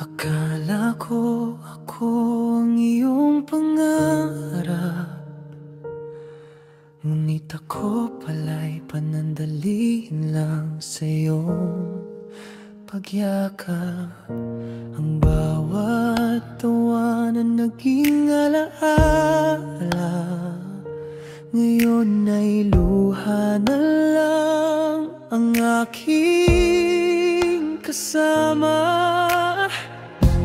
Akala ko ako ang iyong pangarap, ngunit ako pala'y panandaliin lang sa iyong pagyakap. Ang bawat tawa na naging alaala, ngayon ay luha na lang ang aking kasama.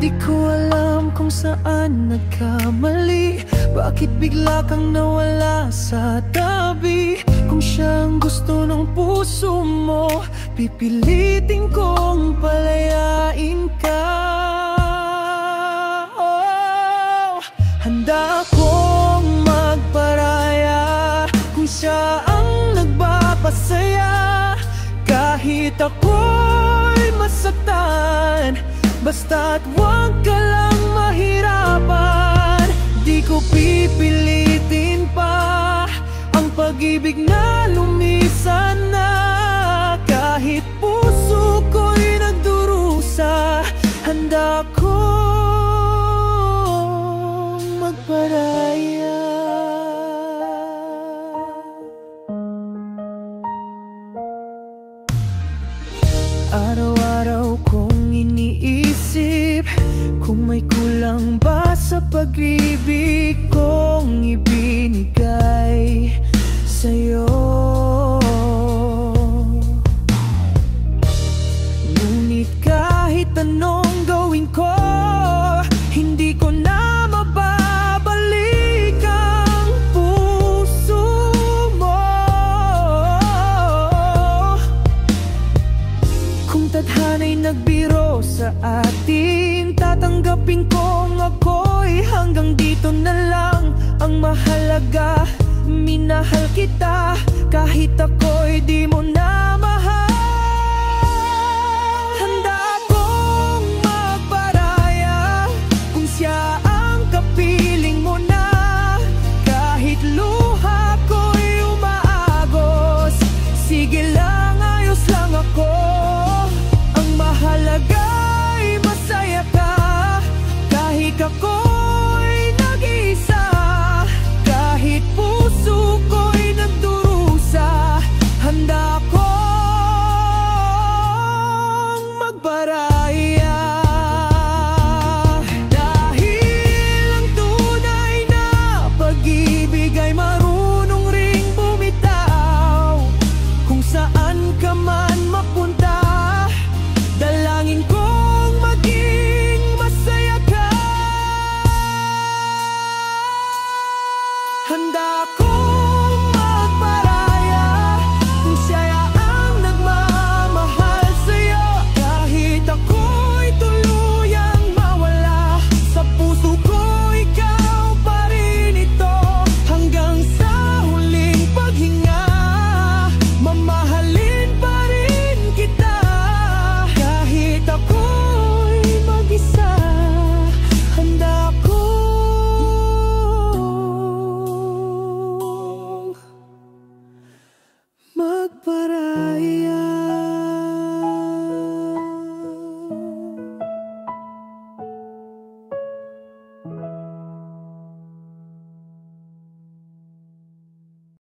Di ko alam kung saan nagkamali, bakit bigla kang nawala sa tabi. Kung siyang gusto ng puso mo, pipilitin kong palayain ka. Oh, handa akong magparaya kung siya ang nagpapasaya, kahit ako'y masaktan, basta't huwag ka lang mahirapan. Di ko pipilitin pa ang pag-ibig na lumisan na, kahit puso ko'y nagdurusa. Handa akong magparaya. Araw-araw kong iniisip kung may kulang ba sa pag-ibig kong ibinigay sa'yo. Ngunit kahit anong gawin ko, hindi ko na mababalik ang puso mo. Kung tadhana'y nagbiro sa atin, tatanggapin kong ako'y hanggang dito na lang. Ang mahalaga, minahal kita kahit ako'y di mo na mahal.